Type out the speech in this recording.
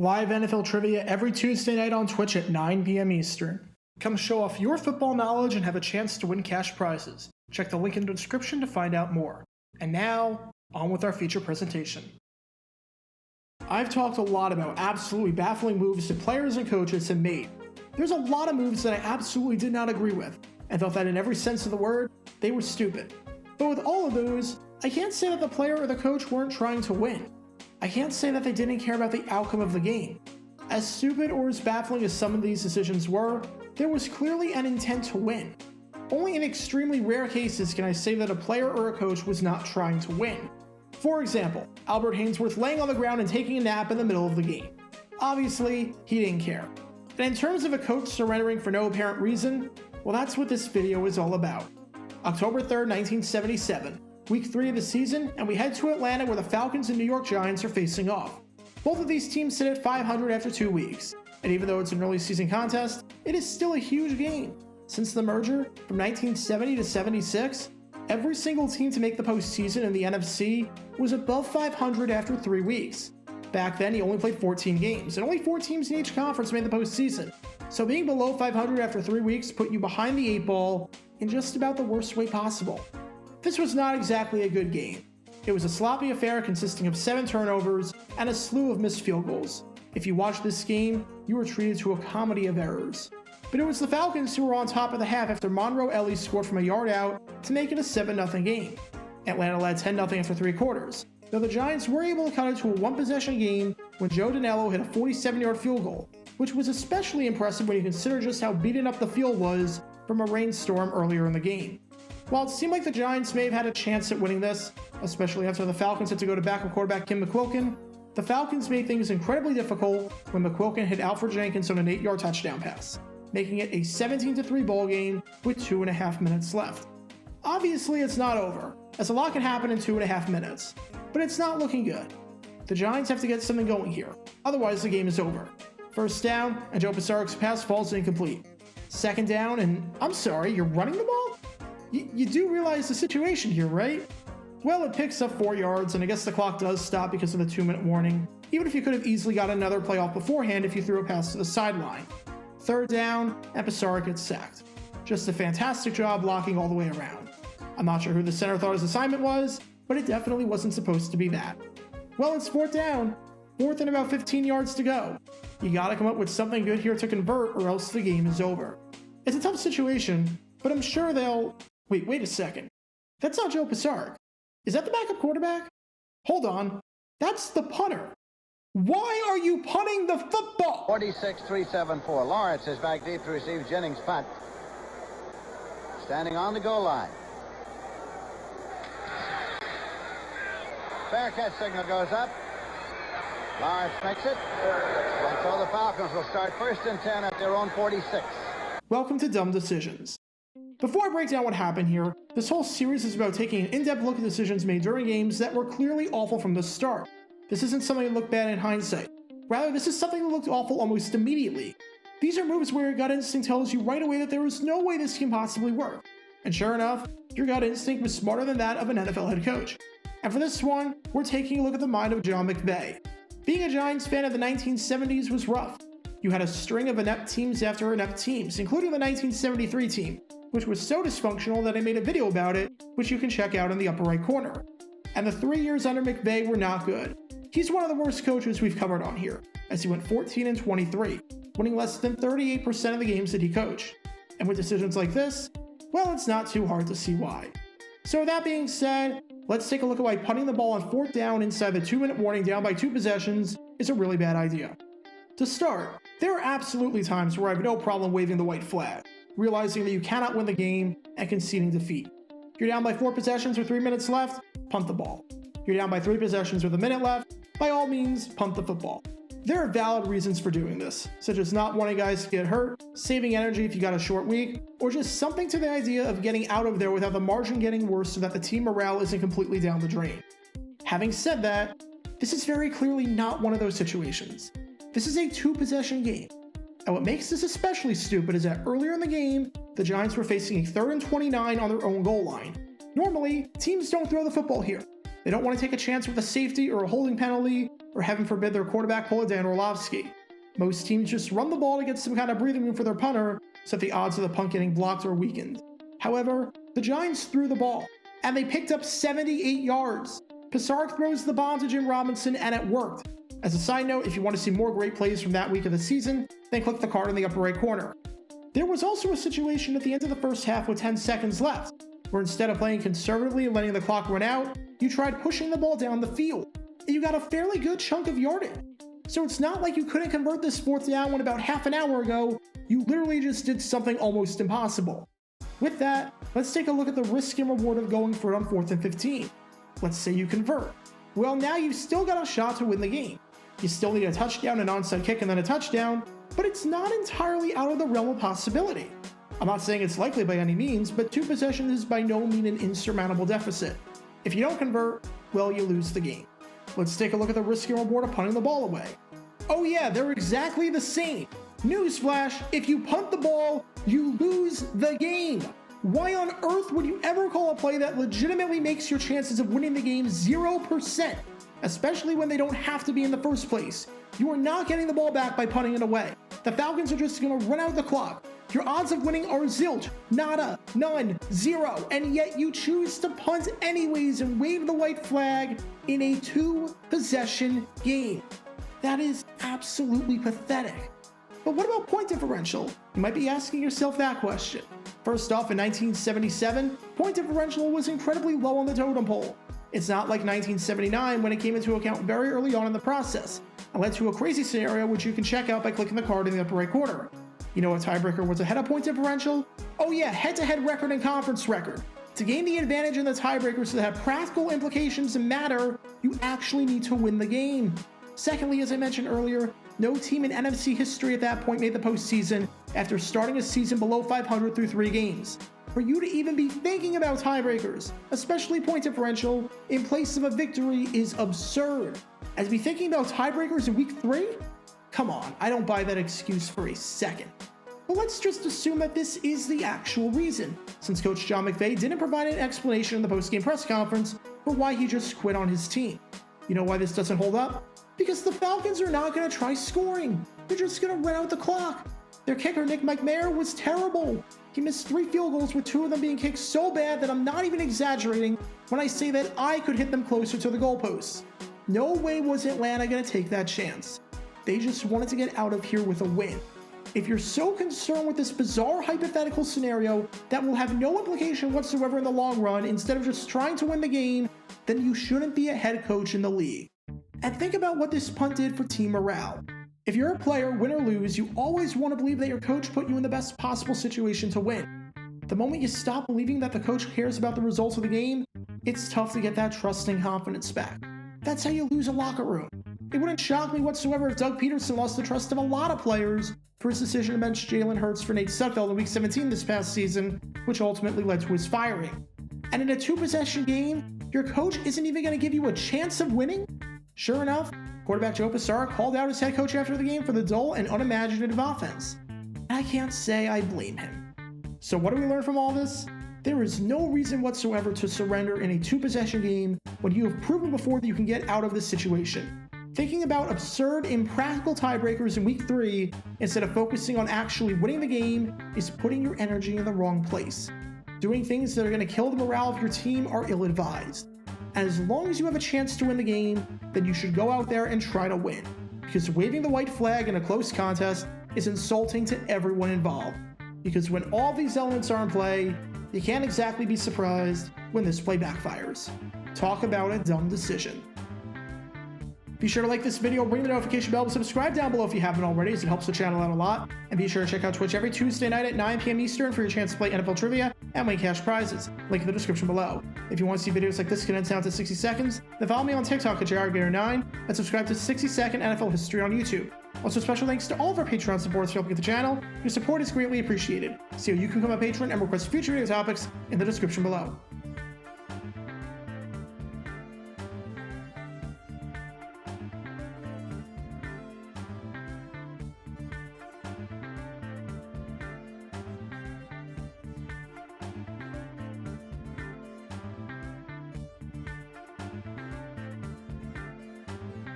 Live NFL trivia every Tuesday night on Twitch at 9 p.m. Eastern. Come show off your football knowledge and have a chance to win cash prizes. Check the link in the description to find out more. And now, on with our feature presentation. I've talked a lot about absolutely baffling moves that players and coaches have made. There's a lot of moves that I absolutely did not agree with, and felt that in every sense of the word, they were stupid. But with all of those, I can't say that the player or the coach weren't trying to win. I can't say that they didn't care about the outcome of the game. As stupid or as baffling as some of these decisions were, there was clearly an intent to win. Only in extremely rare cases can I say that a player or a coach was not trying to win. For example, Albert Haynesworth laying on the ground and taking a nap in the middle of the game. Obviously, he didn't care. And in terms of a coach surrendering for no apparent reason, well, that's what this video is all about. October 3rd, 1977. Week 3 of the season, and we head to Atlanta where the Falcons and New York Giants are facing off. Both of these teams sit at 500 after 2 weeks, and even though it's an early season contest, it is still a huge game. Since the merger, from 1970 to 76, every single team to make the postseason in the NFC was above 500 after 3 weeks. Back then, he only played 14 games, and only 4 teams in each conference made the postseason, so being below 500 after 3 weeks put you behind the 8 ball in just about the worst way possible. This was not exactly a good game. It was a sloppy affair consisting of 7 turnovers and a slew of missed field goals. If you watched this game, you were treated to a comedy of errors. But it was the Falcons who were on top of the half after Monroe Ellie scored from a yard out to make it a 7-0 game. Atlanta led 10-0 after 3 quarters, though the Giants were able to cut it to a 1-possession game when Joe Danello hit a 47-yard field goal, which was especially impressive when you consider just how beaten up the field was from a rainstorm earlier in the game. While it seemed like the Giants may have had a chance at winning this, especially after the Falcons had to go to backup quarterback Kim McQuilkin, the Falcons made things incredibly difficult when McQuilkin hit Alfred Jenkins on an 8-yard touchdown pass, making it a 17-3 ball game with 2.5 minutes left. Obviously, it's not over, as a lot can happen in 2.5 minutes, but it's not looking good. The Giants have to get something going here, otherwise the game is over. First down, and Joe Pisarcic's pass falls incomplete. Second down, and I'm sorry, you're running the ball? You do realize the situation here, right? Well, it picks up 4 yards, and I guess the clock does stop because of the 2-minute warning, even if you could have easily got another play off beforehand if you threw a pass to the sideline. Third down, and Pisarcic gets sacked. Just a fantastic job blocking all the way around. I'm not sure who the center thought his assignment was, but it definitely wasn't supposed to be that. Well, it's 4th down. 4th and about 15 yards to go. You gotta come up with something good here to convert, or else the game is over. It's a tough situation, but I'm sure they'll... Wait a second. That's not Joe Pisarcic. Is that the backup quarterback? Hold on. That's the punter. Why are you punting the football? 46-3-7-4. Lawrence is back deep to receive Jennings' punt. Standing on the goal line. Fair catch signal goes up. Lawrence makes it. And so the Falcons will start 1st and 10 at their own 46. Welcome to Dumb Decisions. Before I break down what happened here, this whole series is about taking an in-depth look at decisions made during games that were clearly awful from the start. This isn't something that looked bad in hindsight. Rather, this is something that looked awful almost immediately. These are moves where your gut instinct tells you right away that there is no way this can possibly work. And sure enough, your gut instinct was smarter than that of an NFL head coach. And for this one, we're taking a look at the mind of John McVay. Being a Giants fan of the 1970s was rough. You had a string of inept teams after inept teams, including the 1973 team, which was so dysfunctional that I made a video about it, which you can check out in the upper right corner. And the 3 years under McVay were not good. He's one of the worst coaches we've covered on here, as he went 14-23, winning less than 38% of the games that he coached. And with decisions like this, well, it's not too hard to see why. So with that being said, let's take a look at why punting the ball on 4th down inside the 2-minute warning down by 2 possessions is a really bad idea. To start, there are absolutely times where I have no problem waving the white flag, realizing that you cannot win the game and conceding defeat. You're down by 4 possessions with 3 minutes left, punt the ball. You're down by 3 possessions with a minute left, by all means, punt the football. There are valid reasons for doing this, such as not wanting guys to get hurt, saving energy if you got a short week, or just something to the idea of getting out of there without the margin getting worse so that the team morale isn't completely down the drain. Having said that, this is very clearly not one of those situations. This is a 2-possession game. And what makes this especially stupid is that earlier in the game, the Giants were facing a 3rd and 29 on their own goal line. Normally, teams don't throw the football here. They don't want to take a chance with a safety or a holding penalty, or heaven forbid their quarterback pull a Dan Orlovsky. Most teams just run the ball to get some kind of breathing room for their punter, so that the odds of the punt getting blocked are weakened. However, the Giants threw the ball, and they picked up 78 yards. Pisark throws the bomb to Jim Robinson, and it worked. As a side note, if you want to see more great plays from that week of the season, then click the card in the upper right corner. There was also a situation at the end of the first half with 10 seconds left, where instead of playing conservatively and letting the clock run out, you tried pushing the ball down the field, and you got a fairly good chunk of yardage. So it's not like you couldn't convert this fourth down when about half an hour ago, you literally just did something almost impossible. With that, let's take a look at the risk and reward of going for it on 4th and 15. Let's say you convert. Well, now you've still got a shot to win the game. You still need a touchdown, an onside kick, and then a touchdown, but it's not entirely out of the realm of possibility. I'm not saying it's likely by any means, but 2 possessions is by no means an insurmountable deficit. If you don't convert, well, you lose the game. Let's take a look at the risk and reward of punting the ball away. Oh yeah, they're exactly the same. Newsflash, if you punt the ball, you lose the game. Why on earth would you ever call a play that legitimately makes your chances of winning the game 0%? Especially when they don't have to be in the first place. You are not getting the ball back by punting it away. The Falcons are just going to run out the clock. Your odds of winning are zilch, nada, none, 0, and yet you choose to punt anyways and wave the white flag in a 2-possession game. That is absolutely pathetic. But what about point differential? You might be asking yourself that question. First off, in 1977, point differential was incredibly low on the totem pole. It's not like 1979 when it came into account very early on in the process, and led to a crazy scenario which you can check out by clicking the card in the upper right corner. You know what tiebreaker was ahead of point differential? Oh yeah, head-to-head record and conference record. To gain the advantage in the tiebreakers that have practical implications and matter, you actually need to win the game. Secondly, as I mentioned earlier, no team in NFC history at that point made the postseason after starting a season below 500 through 3 games. For you to even be thinking about tiebreakers, especially point differential, in place of a victory is absurd. As be thinking about tiebreakers in week 3? Come on, I don't buy that excuse for a second. But let's just assume that this is the actual reason, since Coach John McVay didn't provide an explanation in the post-game press conference for why he just quit on his team. You know why this doesn't hold up? Because the Falcons are not going to try scoring. They're just going to run out the clock. Their kicker, Nick McMayer, was terrible. He missed 3 field goals with 2 of them being kicked so bad that I'm not even exaggerating when I say that I could hit them closer to the goalposts. No way was Atlanta going to take that chance. They just wanted to get out of here with a win. If you're so concerned with this bizarre hypothetical scenario that will have no implication whatsoever in the long run instead of just trying to win the game, then you shouldn't be a head coach in the league. And think about what this punt did for team morale. If you're a player, win or lose, you always want to believe that your coach put you in the best possible situation to win. The moment you stop believing that the coach cares about the results of the game, it's tough to get that trust and confidence back. That's how you lose a locker room. It wouldn't shock me whatsoever if Doug Peterson lost the trust of a lot of players for his decision to bench Jalen Hurts for Nate Sudfeld in Week 17 this past season, which ultimately led to his firing. And in a 2-possession game, your coach isn't even going to give you a chance of winning? Sure enough, quarterback Joe Pisark called out his head coach after the game for the dull and unimaginative offense. And I can't say I blame him. So what do we learn from all this? There is no reason whatsoever to surrender in a 2-possession game when you have proven before that you can get out of this situation. Thinking about absurd, impractical tiebreakers in Week 3 instead of focusing on actually winning the game is putting your energy in the wrong place. Doing things that are going to kill the morale of your team are ill-advised. And as long as you have a chance to win the game, then you should go out there and try to win. Because waving the white flag in a close contest is insulting to everyone involved. Because when all these elements are in play, you can't exactly be surprised when this play backfires. Talk about a dumb decision. Be sure to like this video, ring the notification bell, and subscribe down below if you haven't already, as it helps the channel out a lot. And be sure to check out Twitch every Tuesday night at 9 p.m. Eastern for your chance to play NFL trivia and win cash prizes. Link in the description below. If you want to see videos like this condensed down to 60 seconds, then follow me on TikTok at JRGator9 and subscribe to 60-Second NFL History on YouTube. Also, special thanks to all of our Patreon supporters for helping the channel. Your support is greatly appreciated. See how you can become a patron and request future video topics in the description below.